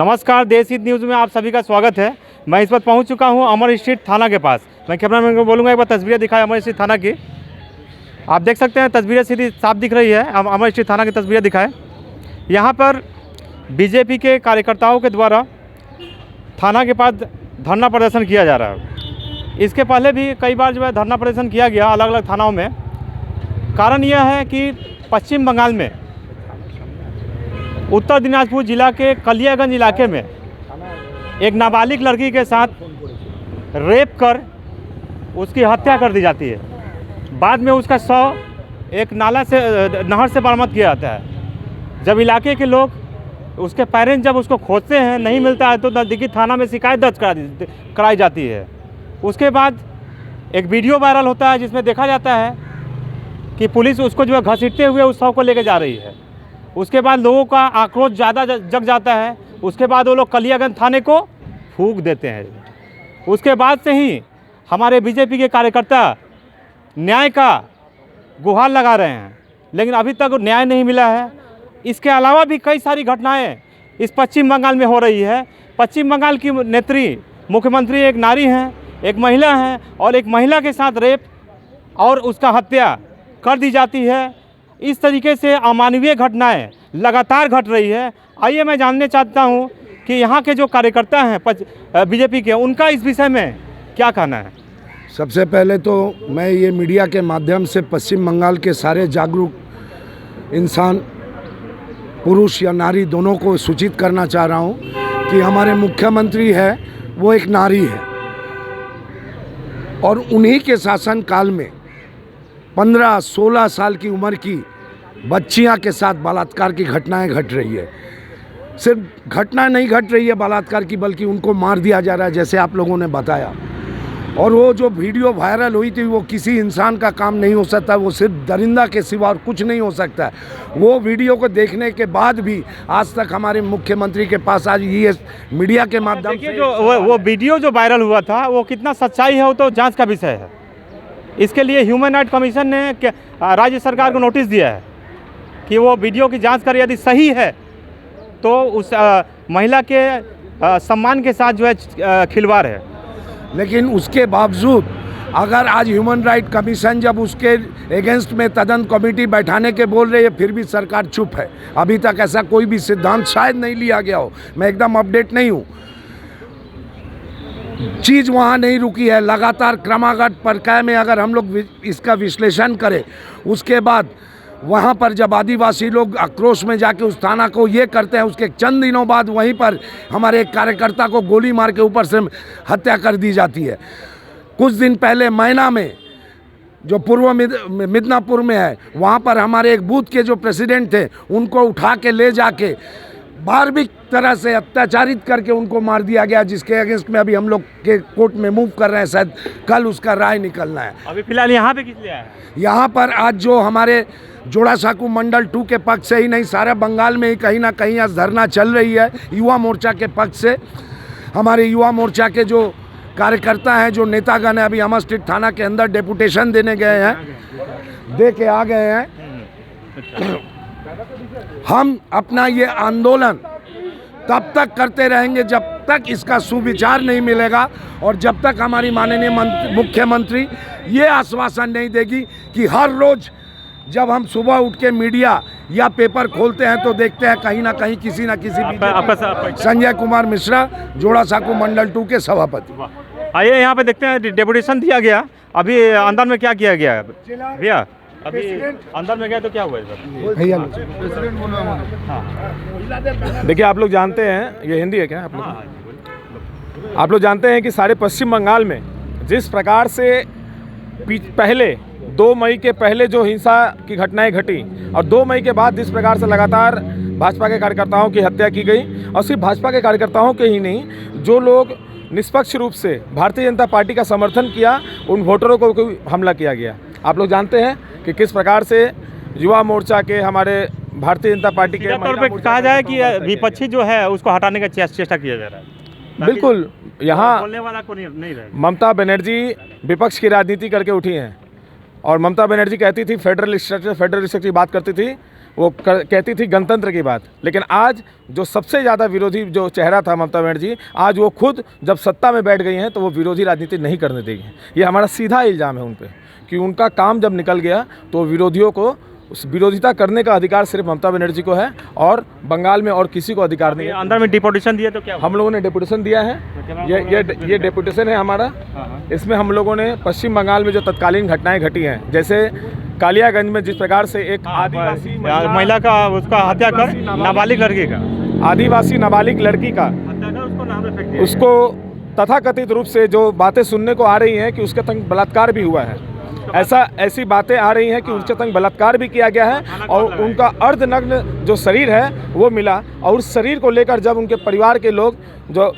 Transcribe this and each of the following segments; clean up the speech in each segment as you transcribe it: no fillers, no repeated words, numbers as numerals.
नमस्कार, देश हित न्यूज़ में आप सभी का स्वागत है। मैं इस वक्त पहुंच चुका हूं अमर स्ट्रीट थाना के पास। मैं कैमरामैन को बोलूँगा एक बार तस्वीरें दिखाएं अमर स्ट्रीट थाना की। आप देख सकते हैं तस्वीरें सीधी साफ दिख रही है। अमर स्ट्रीट थाना की तस्वीरें दिखाएं। यहाँ पर बीजेपी के कार्यकर्ताओं के द्वारा थाना के पास धरना प्रदर्शन किया जा रहा है। इसके पहले भी कई बार जो है धरना प्रदर्शन किया गया अलग अलग थानाओं में। कारण यह है कि पश्चिम बंगाल में उत्तर दिनाजपुर जिला के कलियागंज इलाके में एक नाबालिग लड़की के साथ रेप कर उसकी हत्या कर दी जाती है। बाद में उसका शव एक नहर से बरामद किया जाता है। जब इलाके के लोग उसके पेरेंट्स जब उसको खोजते हैं, नहीं मिलता है, तो नज़दीकी थाना में शिकायत दर्ज कराई जाती है। उसके बाद एक वीडियो वायरल होता है जिसमें देखा जाता है कि पुलिस उसको जो है घसीटते हुए उस शव को लेके जा रही है। उसके बाद लोगों का आक्रोश ज़्यादा जग जाता है। उसके बाद वो लोग कलियागंज थाने को फूंक देते हैं। उसके बाद से ही हमारे बीजेपी के कार्यकर्ता न्याय का गुहार लगा रहे हैं, लेकिन अभी तक न्याय नहीं मिला है। इसके अलावा भी कई सारी घटनाएं इस पश्चिम बंगाल में हो रही है। पश्चिम बंगाल की नेत्री मुख्यमंत्री एक नारी हैं, एक महिला हैं, और एक महिला के साथ रेप और उसका हत्या कर दी जाती है। इस तरीके से अमानवीय घटनाएं लगातार घट रही है। आइए मैं जानने चाहता हूं कि यहाँ के जो कार्यकर्ता हैं बीजेपी के, उनका इस विषय में क्या कहना है। सबसे पहले तो मैं ये मीडिया के माध्यम से पश्चिम बंगाल के सारे जागरूक इंसान, पुरुष या नारी, दोनों को सूचित करना चाह रहा हूँ कि हमारे मुख्यमंत्री है वो एक नारी है, और उन्हीं के शासनकाल में 15-16 साल की उम्र की बच्चियां के साथ बलात्कार की घटनाएं घट रही है। सिर्फ घटना नहीं घट रही है बलात्कार की, बल्कि उनको मार दिया जा रहा है, जैसे आप लोगों ने बताया। और वो जो वीडियो वायरल हुई थी, वो किसी इंसान का काम नहीं हो सकता, वो सिर्फ दरिंदा के सिवा और कुछ नहीं हो सकता है। वो वीडियो को देखने के बाद भी आज तक हमारे मुख्यमंत्री के पास आज ये मीडिया के माध्यम से जो वो वीडियो जो वायरल हुआ था, वो कितना सच्चाई है वो तो जाँच का विषय है। इसके लिए ह्यूमन राइट कमीशन ने राज्य सरकार को नोटिस दिया है कि वो वीडियो की जांच कर, यदि सही है तो उस महिला के सम्मान के साथ जो है खिलवाड़ है। लेकिन उसके बावजूद अगर आज ह्यूमन राइट कमीशन जब उसके अगेंस्ट में तदंत कमेटी बैठाने के बोल रही है, फिर भी सरकार चुप है। अभी तक ऐसा कोई भी सिद्धांत शायद नहीं लिया गया हो, मैं एकदम अपडेट नहीं हूँ। चीज़ वहाँ नहीं रुकी है, लगातार क्रमागत प्रक्रिया में अगर हम लोग इसका विश्लेषण करें, उसके बाद वहाँ पर जब आदिवासी लोग आक्रोश में जाके उस थाना को ये करते हैं, उसके चंद दिनों बाद वहीं पर हमारे एक कार्यकर्ता को गोली मार के ऊपर से हत्या कर दी जाती है। कुछ दिन पहले मैना में, जो पूर्व मिदनापुर में है, वहाँ पर हमारे एक बूथ के जो प्रेसिडेंट थे, उनको उठा के ले जाके बार्बिक तरह से अत्याचारित करके उनको मार दिया गया, जिसके अगेंस्ट में अभी हम लोग के कोर्ट में मूव कर रहे हैं। शायद कल उसका राय निकलना है। अभी फिलहाल यहाँ पे किस लिया है? यहाँ पर आज जो हमारे जोड़ासांकू मंडल 2 के पक्ष से ही नहीं, सारा बंगाल में ही कहीं ना कहीं आज धरना चल रही है। युवा मोर्चा के पक्ष से हमारे युवा मोर्चा के जो कार्यकर्ता हैं, जो नेतागण हैं, अभी अमर स्ट्रीट थाना के अंदर डेपुटेशन देने गए हैं, दे के आ गए हैं। हम अपना ये आंदोलन तब तक करते रहेंगे जब तक इसका सुविचार नहीं मिलेगा, और जब तक हमारी माननीय मुख्यमंत्री ये आश्वासन नहीं देगी कि हर रोज़ जब हम सुबह उठ के मीडिया या पेपर खोलते हैं तो देखते हैं कहीं ना कहीं किसी ना किसी संजय कुमार मिश्रा, जोड़ासांकू मंडल 2 के सभापति। आइए यहाँ पे देखते हैं, डेपुटेशन दिया गया। अभी अंदर में क्या किया गया भैया? अभी अंदर में गया तो क्या हुआ है भैया? देखिए, आप लोग जानते हैं, ये हिंदी है क्या आप लोग? आप लोग जानते हैं कि सारे पश्चिम बंगाल में जिस प्रकार से पहले 2 मई के पहले जो हिंसा की घटनाएं घटी, और 2 मई के बाद जिस प्रकार से लगातार भाजपा के कार्यकर्ताओं की हत्या की गई, और सिर्फ भाजपा के कार्यकर्ताओं के ही नहीं, जो लोग निष्पक्ष रूप से भारतीय जनता पार्टी का समर्थन किया, उन वोटरों को हमला किया गया। आप लोग जानते हैं कि किस प्रकार से युवा मोर्चा के, हमारे भारतीय जनता पार्टी के तौर पे कहा जाए कि विपक्षी जो है उसको हटाने का चेष्टा किया जा रहा है। बिल्कुल, यहाँ बोलने वाला को नहीं रहे। ममता बनर्जी विपक्ष की राजनीति करके उठी हैं, और ममता बनर्जी कहती थी फेडरल स्ट्रक्चर की बात करती थी, कहती थी गणतंत्र की बात, लेकिन आज जो सबसे ज़्यादा विरोधी जो चेहरा था ममता बनर्जी, आज वो खुद जब सत्ता में बैठ गई हैं तो वो विरोधी राजनीति नहीं करने देगी। ये हमारा सीधा इल्ज़ाम है उन पर कि उनका काम जब निकल गया तो विरोधियों को उस विरोधिता करने का अधिकार सिर्फ ममता बनर्जी को है और बंगाल में और किसी को अधिकार नहीं है। अंदर में डिपोटेशन दिया तो क्या हम लोगों ने डेपुटेशन दिया है, ये डेपुटेशन है हमारा। इसमें हम लोगों ने पश्चिम बंगाल में जो तत्कालीन घटनाएं घटी हैं, जैसे कालियागंज में जिस प्रकार से एक आदिवासी महिला का उसका हत्या कर नाबालिग लड़की का आदिवासी नाबालिग लड़की का हत्या कर उसको नाम पे फेंक दिया। उसको तथाकथित रूप से जो बातें सुनने को आ रही हैं कि उसके तंग बलात्कार भी हुआ है, ऐसी बातें आ रही हैं कि उनके तंग बलात्कार भी किया गया है और उनका अर्धनग्न जो शरीर है वो मिला। और उस शरीर को लेकर जब उनके परिवार के लोग जो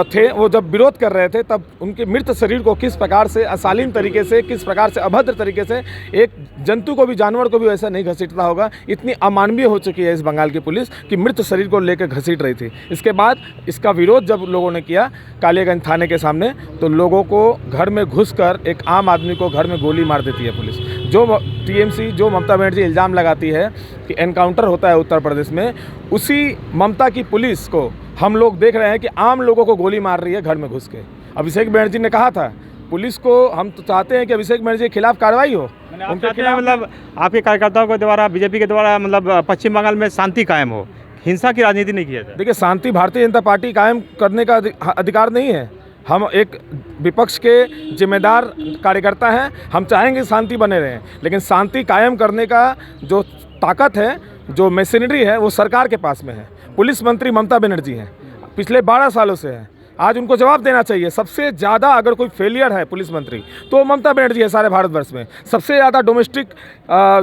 थे वो जब विरोध कर रहे थे, तब उनके मृत शरीर को किस प्रकार से अशालीन तरीके से, किस प्रकार से अभद्र तरीके से, एक जंतु को भी, जानवर को भी ऐसा नहीं घसीटता होगा। इतनी अमानवीय हो चुकी है इस बंगाल की पुलिस कि मृत शरीर को लेकर घसीट रही थी। इसके बाद इसका विरोध जब लोगों ने किया कालियागंज थाने के सामने, तो लोगों को घर में घुसकर एक आम आदमी को घर में गोली मार देती है पुलिस। जो टीएमसी, जो ममता बनर्जी इल्ज़ाम लगाती है कि एनकाउंटर होता है उत्तर प्रदेश में, उसी ममता की पुलिस को हम लोग देख रहे हैं कि आम लोगों को गोली मार रही है घर में घुस के। अभिषेक बनर्जी ने कहा था पुलिस को, हम तो चाहते हैं कि अभिषेक बनर्जी के खिलाफ कार्रवाई हो, उनके खिलाफ, मतलब आपके कार्यकर्ताओं के द्वारा, बीजेपी के द्वारा, मतलब पश्चिम बंगाल में शांति कायम हो, हिंसा की राजनीति नहीं किया जाए। देखिए, शांति भारतीय जनता पार्टी कायम करने का अधिकार नहीं है। हम एक विपक्ष के जिम्मेदार कार्यकर्ता हैं, हम चाहेंगे शांति बने रहें, लेकिन शांति कायम करने का जो ताकत है, जो मशीनरी है, वो सरकार के पास में है। पुलिस मंत्री ममता बनर्जी हैं, पिछले 12 सालों से हैं। आज उनको जवाब देना चाहिए। सबसे ज़्यादा अगर कोई फेलियर है पुलिस मंत्री तो ममता बनर्जी है सारे भारतवर्ष में। सबसे ज़्यादा डोमेस्टिक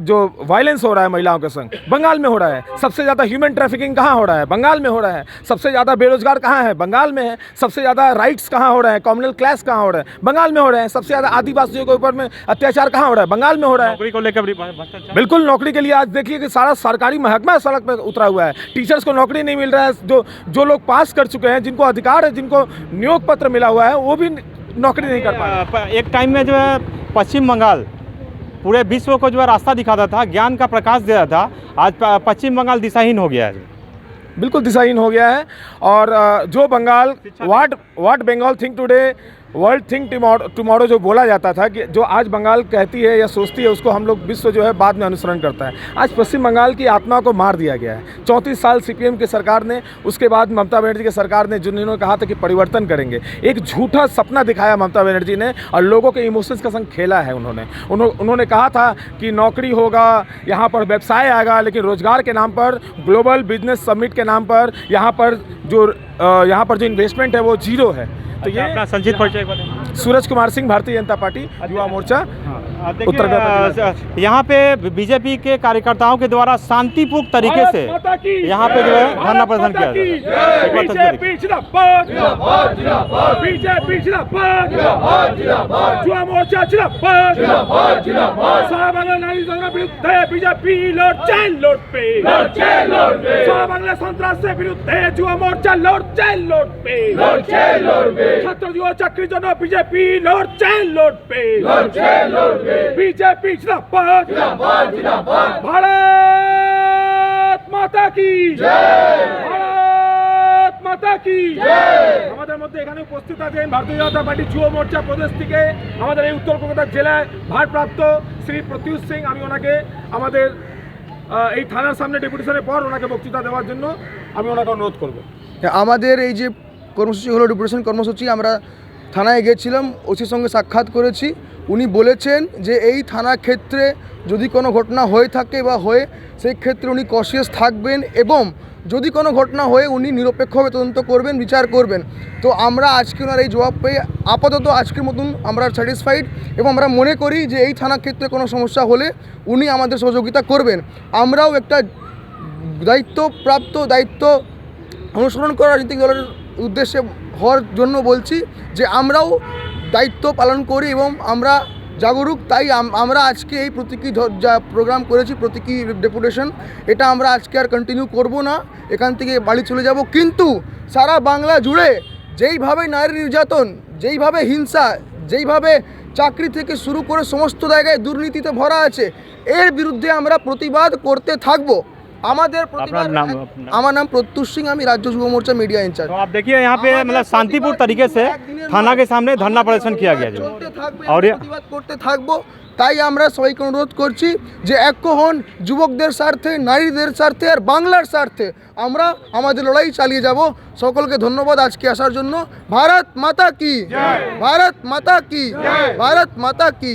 जो वायलेंस हो रहा है महिलाओं के संग बंगाल में हो रहा है। सबसे ज़्यादा ह्यूमन ट्रैफिकिंग कहाँ हो रहा है? बंगाल में हो रहा है। सबसे ज़्यादा बेरोजगार कहाँ है? बंगाल में है। सबसे ज़्यादा राइट्स कहाँ हो रहा है? कम्युनल क्लास कहाँ हो रहा है? बंगाल में हो रहे हैं। सबसे ज़्यादा आदिवासियों के ऊपर में अत्याचार कहाँ हो रहा है? बंगाल में हो रहा है। नौकरी को लेकर बिल्कुल, नौकरी के लिए आज देखिए कि सारा सरकारी महकमा सड़क पर उतरा हुआ है। टीचर्स को नौकरी नहीं मिल रहा है। जो लोग पास कर चुके हैं, जिनको अधिकार है, जिनको नियोग पत्र मिला हुआ है, वो भी नौकरी नहीं कर पा रहे। एक टाइम में जो है पश्चिम बंगाल पूरे विश्व को जो है रास्ता दिखाता था, ज्ञान का प्रकाश दे रहा था। आज पश्चिम बंगाल दिशाहीन हो गया है। बिल्कुल दिशाहीन हो गया है। और जो Bengal what Bengal think today world think tomorrow जो बोला जाता था, कि जो आज बंगाल कहती है या सोचती है, उसको हम लोग विश्व जो है बाद में अनुसरण करता है। आज पश्चिम बंगाल की आत्मा को मार दिया गया है। 34 साल सीपीएम की सरकार ने, उसके बाद ममता बनर्जी की सरकार ने, जिन्होंने कहा था कि परिवर्तन करेंगे, एक झूठा सपना दिखाया ममता बनर्जी ने और लोगों के इमोशंस का संग खेला है। उन्होंने कहा था कि नौकरी होगा, यहाँ पर व्यवसाय आएगा, लेकिन रोजगार के नाम पर, ग्लोबल बिजनेस समिट के नाम पर यहाँ पर जो इन्वेस्टमेंट है वो जीरो है। तो ये अपना संक्षिप्त परिचय बताएं। सूरज कुमार सिंह, भारतीय जनता पार्टी युवा मोर्चा उत्तर प्रदेश। यहाँ पे बीजेपी के कार्यकर्ताओं के द्वारा शांतिपूर्ण तरीके से यहाँ पे जो है धरना प्रदर्शन किया ছাত্র যুব চাকরির জন্য বিজেপি লড়ছে লড়বে বিজেপি জিন্দাবাদ ভারত মাতা কি জয় ভারত মাতা কি জয়। আমাদের মধ্যে এখানে উপস্থিত আছেন ভারতীয় জনতা পার্টি যুব মোর্চা প্রদেশ থেকে আমাদের এই উত্তর কলকাতা জেলায় ভারপ্রাপ্ত শ্রী প্রত্যুষ সিং। আমি ওনাকে আমাদের এই থানার সামনে ডেপুটেশনের পর ওনাকে বক্তৃতা দেওয়ার জন্য আমি ওনাকে অনুরোধ করব। আমাদের এই যে কর্মসূচি হলো ডেপুটেশন কর্মসূচি, আমরা থানায় গিয়েছিলাম, ওসির সঙ্গে সাক্ষাৎ করেছি। উনি বলেছেন যে এই থানা ক্ষেত্রে যদি কোনো ঘটনা হয়ে থাকে বা হয়ে সেই ক্ষেত্রে উনি কশিয়াস থাকবেন এবং যদি কোনো ঘটনা হয়ে উনি নিরপেক্ষভাবে তদন্ত করবেন, বিচার করবেন। তো আমরা আজকে ওনার এই জবাব পেয়ে আপাতত আজকের মতন আমরা স্যাটিসফাইড এবং আমরা মনে করি যে এই থানা ক্ষেত্রে কোনো সমস্যা হলে উনি আমাদের সহযোগিতা করবেন। আমরাও একটা দায়িত্ব অনুসরণ করা রাজনৈতিক দলের উদ্দেশ্যে হওয়ার জন্য বলছি যে আমরাও দায়িত্ব পালন করি এবং আমরা জাগরুক। তাই আমরা আজকে এই প্রতীকী যা প্রোগ্রাম করেছি, প্রতীকী ডেপুটেশন, এটা আমরা আজকে আর কন্টিনিউ করব না, এখান থেকে বাড়ি চলে যাব। কিন্তু সারা বাংলা জুড়ে যেইভাবে নারী নির্যাতন, যেইভাবে হিংসা, যেইভাবে চাকরি থেকে শুরু করে সমস্ত জায়গায় দুর্নীতিতে ভরা আছে। এর বিরুদ্ধে আমরা প্রতিবাদ করতে থাকবো। আমাদের প্রতিবাদ। আমার নাম প্রত্যুষ সিং, আমি রাজ্য যুব মোর্চা मीडिया इंचार्ज। तो आप देखिए यहाँ पे मतलब शांतिपूर्ण तरीके से थाना के सामने धरना प्रदर्शन किया गया जो চলতে থাকবে, और ये প্রতিবাদ করতে থাকবো। তাই আমরা সবাইকে অনুরোধ করছি যে ঐক্য হন, যুবকদের স্বার্থে, নারীদের স্বার্থে আর বাংলার স্বার্থে আমরা আমাদের লড়াই চালিয়ে যাব। সকলকে ধন্যবাদ আজকে আসার জন্য। ভারত মাতা কি, ভারত মাতা কি, ভারত মাতা কি।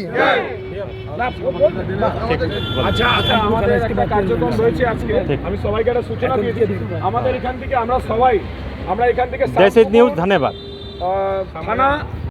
আচ্ছা আচ্ছা, আমাদের একটা কার্যক্রম রয়েছে আজকে, আমি সবাইকে একটা সূচনা দিয়েছি। আমাদের এখান থেকে আমরা এখান থেকে जैसे न्यूज़ धन्यवाद। থানা